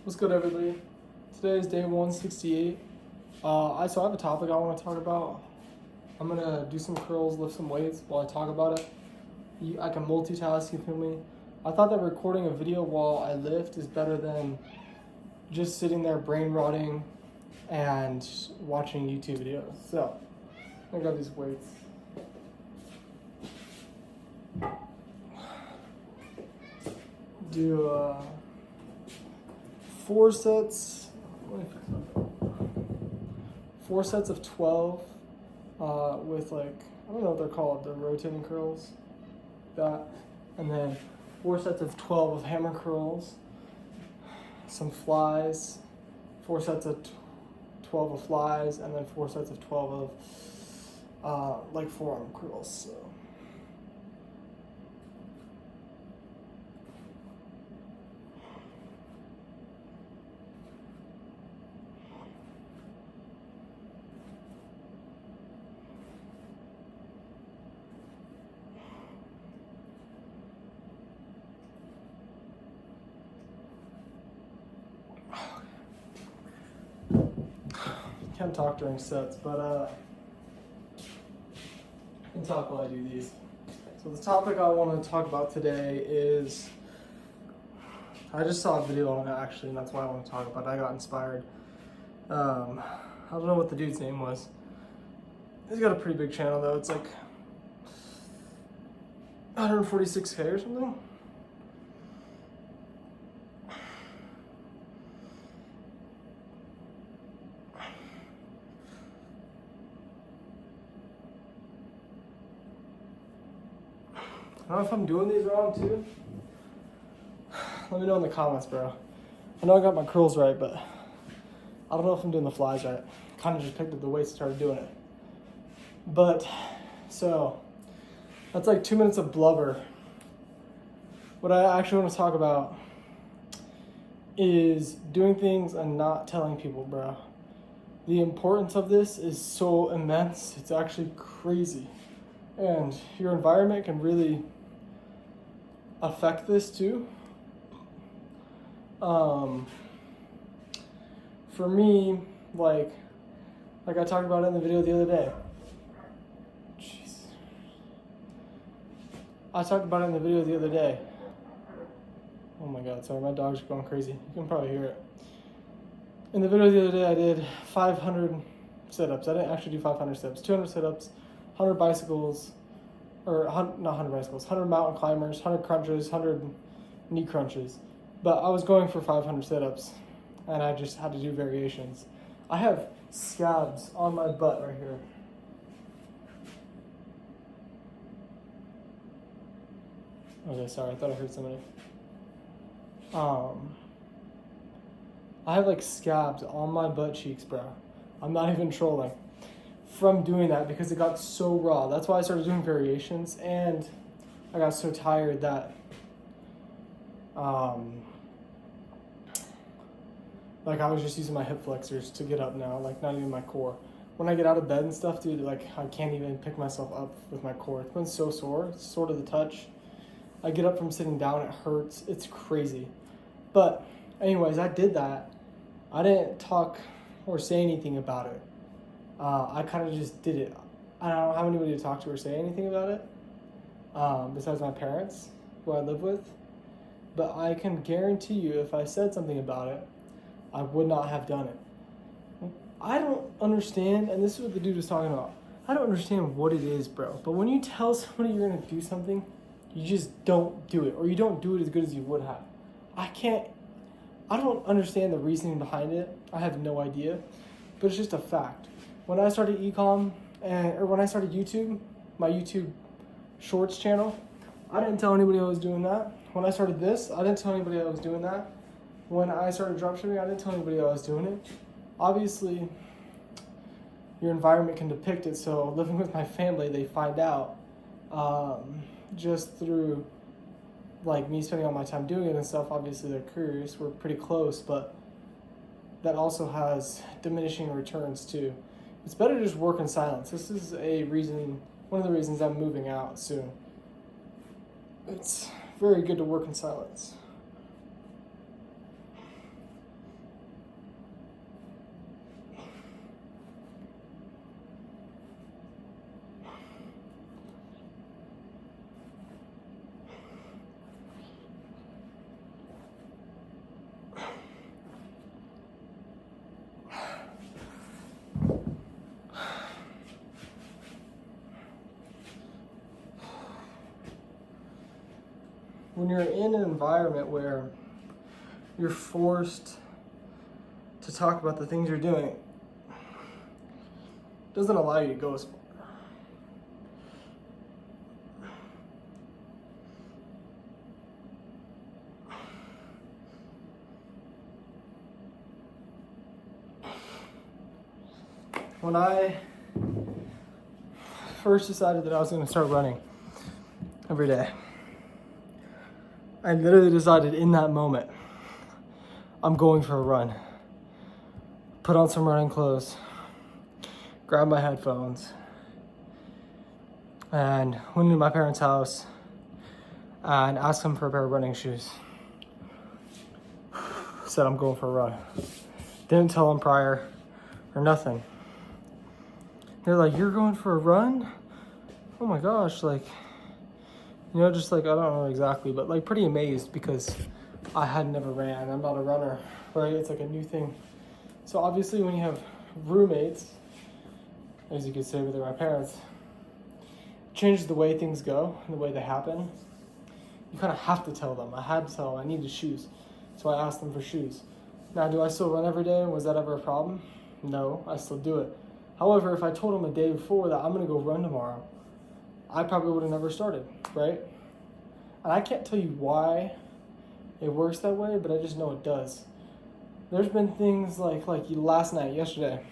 What's good, everybody? Today is day 168. I have a topic I want to talk about. I'm gonna do some curls, lift some weights while I talk about it. I can multitask, you feel me? I thought that recording a video while I lift is better than just sitting there brain rotting and watching YouTube videos. So, I got these weights. Do 4 sets. Four sets of 12 with I don't know what they're called, the rotating curls. That. And then 4 sets of 12 of hammer curls. Some flies. 4 sets of 12 of flies. And then 4 sets of 12 of forearm curls. So. Can't talk during sets, but I can talk while I do these. So the topic I want to talk about today is, I just saw a video on it actually, and that's why I want to talk about it. I got inspired. I don't know what the dude's name was. He's got a pretty big channel though. It's like 146K or something. I don't know if I'm doing these wrong too. Let me know in the comments, bro. I know I got my curls right, but I don't know if I'm doing the flies right. Kind of just picked up the weights and started doing it. But, so, that's like 2 minutes of blubber. What I actually want to talk about is doing things and not telling people, bro. The importance of this is so immense, it's actually crazy. And your environment can really affect this too. For me, like I talked about it in the video the other day. Jeez. I talked about it in the video the other day. Oh my god, sorry, my dog's going crazy. You can probably hear it. In the video the other day, I did 500 sit-ups. I didn't actually do 500 sit-ups. 200 sit-ups, 100 bicycles, or not 100 bicycles, 100 mountain climbers, 100 crunches, 100 knee crunches. But I was going for 500 sit-ups, and I just had to do variations. I have scabs on my butt right here. Okay, sorry, I thought I heard somebody. I have like scabs on my butt cheeks, bro. I'm not even trolling. From doing that because it got so raw. That's why I started doing variations, and I got so tired that I was just using my hip flexors to get up now, not even my core. When I get out of bed and stuff, dude, I can't even pick myself up with my core. It's been so sore. It's sort of the touch. I get up from sitting down, it hurts. It's crazy. But anyways, I did that. I didn't talk or say anything about it. I kind of just did it. I don't have anybody to talk to or say anything about it, besides my parents, who I live with. But I can guarantee you, if I said something about it, I would not have done it. I don't understand, and this is what the dude was talking about. I don't understand what it is, bro. But when you tell somebody you're gonna do something, you just don't do it, or you don't do it as good as you would have. I don't understand the reasoning behind it. I have no idea, but it's just a fact. When I started ecom, or when I started YouTube, my YouTube Shorts channel, I didn't tell anybody I was doing that. When I started this, I didn't tell anybody I was doing that. When I started dropshipping, I didn't tell anybody I was doing it. Obviously, your environment can depict it, so living with my family, they find out just through me spending all my time doing it and stuff. Obviously, they're curious. We're pretty close, but that also has diminishing returns too. It's better to just work in silence. This is one of the reasons I'm moving out soon. It's very good to work in silence. when you're in an environment where you're forced to talk about the things you're doing, it doesn't allow you to go as far. When I first decided that I was going to start running every day, I literally decided in that moment, I'm going for a run. Put on some running clothes, grab my headphones, and went into my parents' house and asked them for a pair of running shoes. Said I'm going for a run. Didn't tell them prior or nothing. They're like, "You're going for a run?" Oh my gosh, like, you know, just like, I don't know exactly, but like pretty amazed because I had never ran. I'm not a runner, right? It's like a new thing. So obviously when you have roommates, as you could say with my parents, it changes the way things go and the way they happen. You kind of have to tell them. I had to tell them I needed shoes. So I asked them for shoes. Now, do I still run every day? Was that ever a problem? No, I still do it. However, if I told them a day before that I'm going to go run tomorrow, I probably would have never started, right? And I can't tell you why it works that way, but I just know it does. There's been things like yesterday,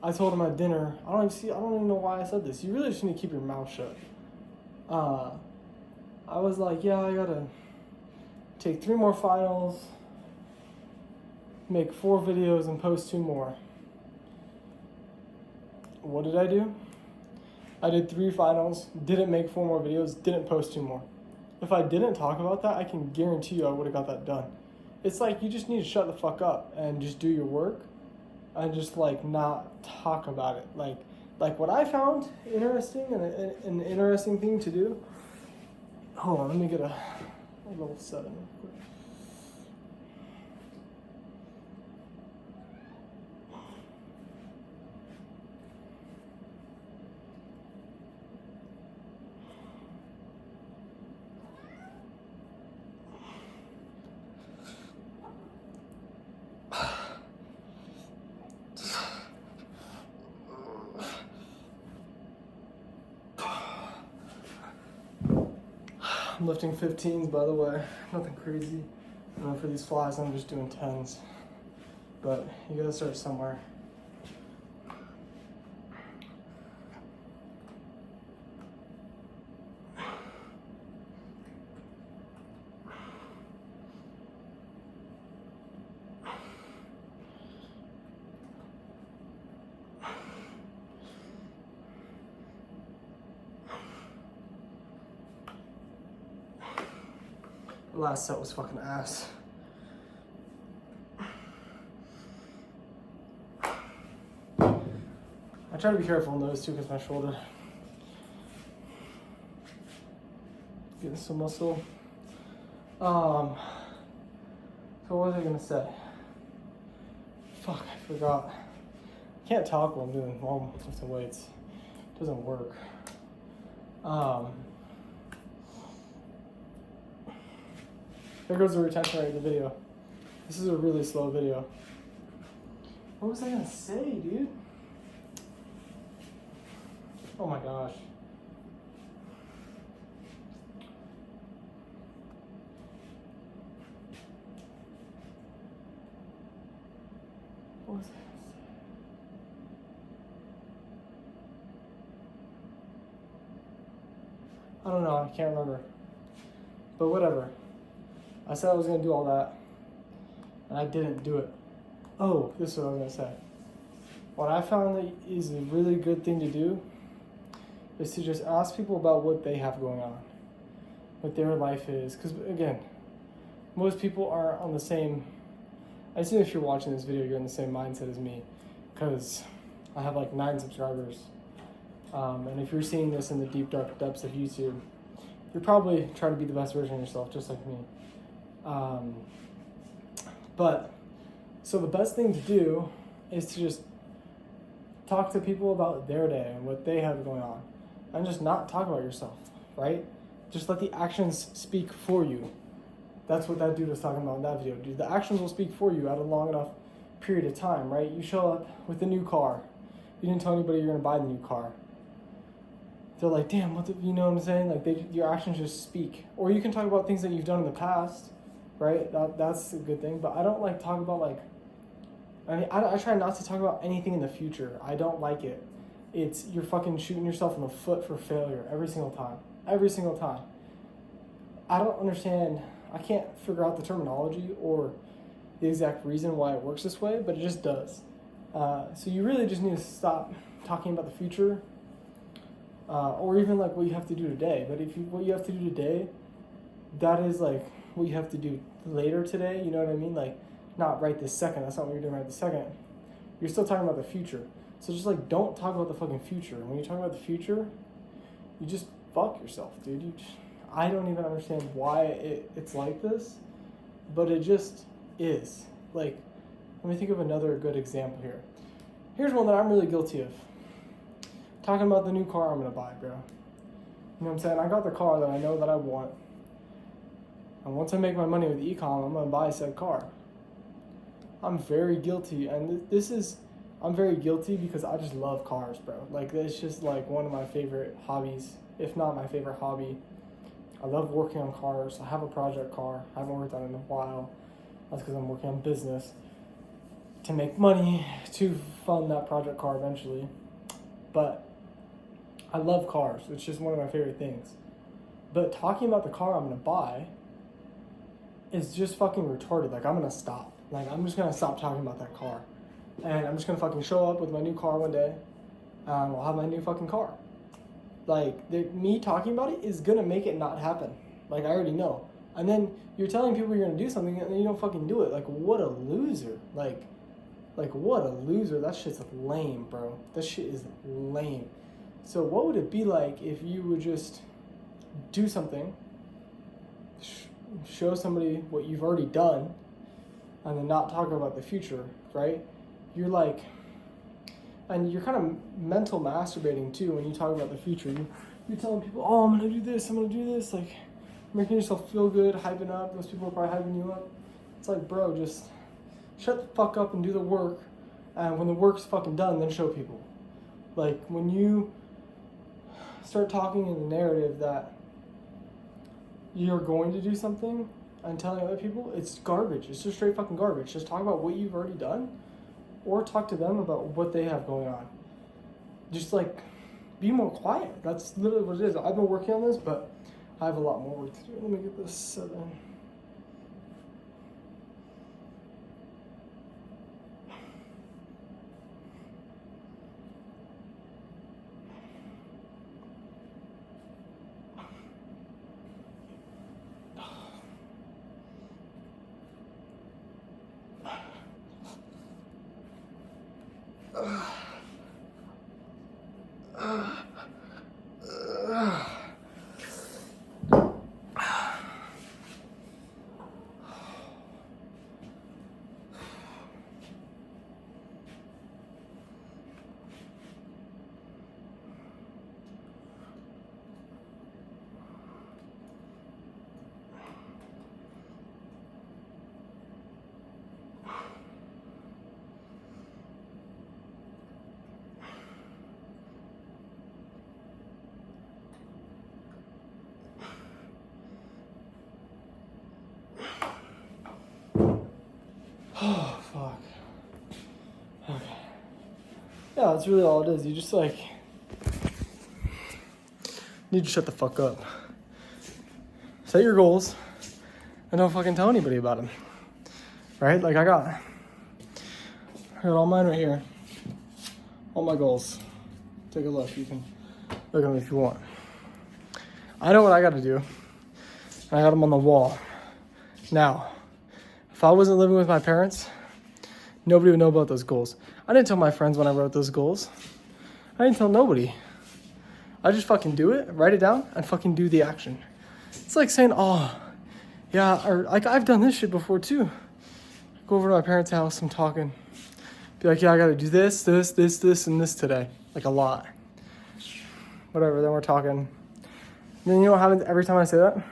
I told him at dinner, I don't even know why I said this. You really just need to keep your mouth shut. I was like, yeah, I gotta take 3 more finals, make 4 videos, and post 2 more. What did I do? I did 3 finals, didn't make 4 more videos, didn't post 2 more. If I didn't talk about that, I can guarantee you I would have got that done. It's like you just need to shut the fuck up and just do your work and just like not talk about it. Like what I found interesting and an interesting thing to do. Hold on, let me get a level 7 real quick. I'm lifting 15s, by the way. Nothing crazy. And for these flies, I'm just doing 10s. But you gotta start somewhere. The last set was fucking ass. I try to be careful on those too because my shoulder. Getting some muscle. So what was I gonna say? Fuck, I forgot. I can't talk while I'm lifting weights. It doesn't work. There goes the retention rate of the video. This is a really slow video. What was I gonna say, dude? Oh my gosh. What was I gonna say? I don't know, I can't remember. But whatever. I said I was going to do all that, and I didn't do it. Oh, this is what I was going to say. What I found that is a really good thing to do is to just ask people about what they have going on, what their life is. Because, again, most people are on the same... I assume if you're watching this video, you're in the same mindset as me, because I have like 9 subscribers. And if you're seeing this in the deep, dark depths of YouTube, you're probably trying to be the best version of yourself, just like me. But so the best thing to do is to just talk to people about their day and what they have going on, and just not talk about yourself, right? Just let the actions speak for you. That's what that dude was talking about in that video, dude. The actions will speak for you at a long enough period of time, right? You show up with a new car. You didn't tell anybody you're gonna buy the new car. They're like, damn, you know what I'm saying? Like, your actions just speak. Or you can talk about things that you've done in the past, right? That's a good thing. But I don't like talk about I try not to talk about anything in the future. I don't like it. You're fucking shooting yourself in the foot for failure every single time. Every single time. I don't understand. I can't figure out the terminology or the exact reason why it works this way, but it just does. So you really just need to stop talking about the future, or even like what you have to do today. But what you have to do today, that is like what you have to do later today. You know what I mean? Like, not right this second. That's not what you're doing right this second. You're still talking about the future. So just like, don't talk about the fucking future. When you talk about the future, you just fuck yourself, dude. I don't even understand why it's like this, but it just is. Like, let me think of another good example here. Here's one that I'm really guilty of. Talking about the new car I'm gonna buy, bro. You know what I'm saying? I got the car that I know that I want. And once I make my money with e-com, I'm gonna buy said car. I'm very guilty, and I'm very guilty because I just love cars, bro. Like, it's just like one of my favorite hobbies, if not my favorite hobby. I love working on cars. I have a project car. I haven't worked on it in a while. That's because I'm working on business to make money to fund that project car eventually. But I love cars. It's just one of my favorite things. But talking about the car I'm going to buy is just fucking retarded. Like, I'm going to stop. Like, I'm just going to stop talking about that car. And I'm just going to fucking show up with my new car one day. And I'll have my new fucking car. Like, me talking about it is going to make it not happen. Like, I already know. And then you're telling people you're going to do something and then you don't fucking do it. Like, what a loser. Like, what a loser. That shit's lame, bro. That shit is lame. So what would it be like if you would just do something, show somebody what you've already done, and then not talk about the future, right? You're like, and you're kind of mental masturbating too when you talk about the future. You're telling people, oh, I'm going to do this, like making yourself feel good, hyping up. Those people are probably hyping you up. It's like, bro, just shut the fuck up and do the work. And when the work's fucking done, then show people. Like, when you start talking in the narrative that you're going to do something and telling other people, it's garbage. It's just straight fucking garbage. Just talk about what you've already done, or talk to them about what they have going on. Just like, be more quiet. That's literally what it is. I've been working on this, but I have a lot more work to do. Let me get this 7. Oh, fuck. Okay. Yeah, that's really all it is. You just, like, need to shut the fuck up. Set your goals and don't fucking tell anybody about them. Right? Like, I got all mine right here. All my goals. Take a look. You can look at them if you want. I know what I got to do. I got them on the wall. Now, if I wasn't living with my parents, nobody would know about those goals. I didn't tell my friends when I wrote those goals. I didn't tell nobody. I just fucking do it, write it down, and fucking do the action. It's like saying, oh, yeah, or like I've done this shit before too. Go over to my parents' house, I'm talking. Be like, yeah, I gotta do this, and this today. Like a lot. Whatever, then we're talking. Then you know what happens every time I say that?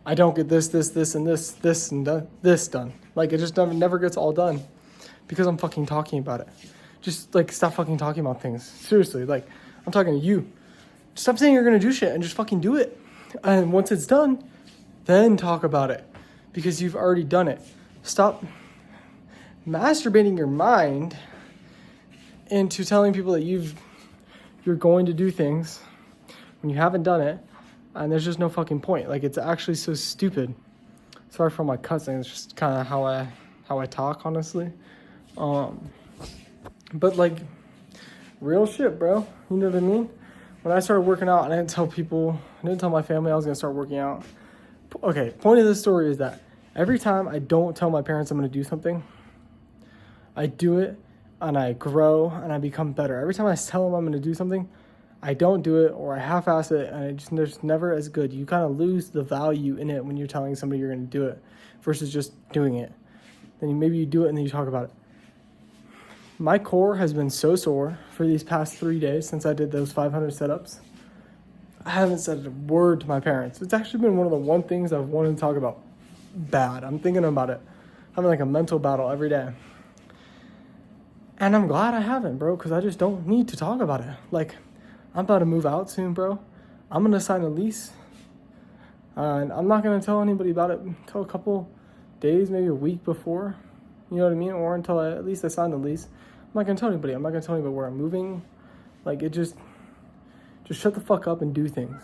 I don't get this, and this done. Like, it just never gets all done because I'm fucking talking about it. Just, like, stop fucking talking about things. Seriously, like, I'm talking to you. Stop saying you're gonna do shit and just fucking do it. And once it's done, then talk about it because you've already done it. Stop masturbating your mind into telling people that you're going to do things when you haven't done it, and there's just no fucking point. Like, it's actually so stupid. Sorry for my cussing. It's just kind of how I talk, honestly. But like, real shit, bro. You know what I mean? When I started working out, I didn't tell my family I was gonna start working out. Okay, point of this story is that every time I don't tell my parents I'm gonna do something, I do it and I grow and I become better. Every time I tell them I'm gonna do something, I don't do it or I half-ass it, and it's never as good. You kind of lose the value in it when you're telling somebody you're going to do it versus just doing it. Then maybe you do it and then you talk about it. My core has been so sore for these past 3 days since I did those 500 setups. I haven't said a word to my parents. It's actually been one of the one things I've wanted to talk about bad. I'm thinking about it. Having like a mental battle every day. And I'm glad I haven't, bro, because I just don't need to talk about it. Like, I'm about to move out soon, bro. I'm going to sign a lease. And I'm not going to tell anybody about it until a couple days, maybe a week before. You know what I mean? Or until at least I sign the lease. I'm not going to tell anybody. I'm not going to tell anybody where I'm moving. Like, it just shut the fuck up and do things.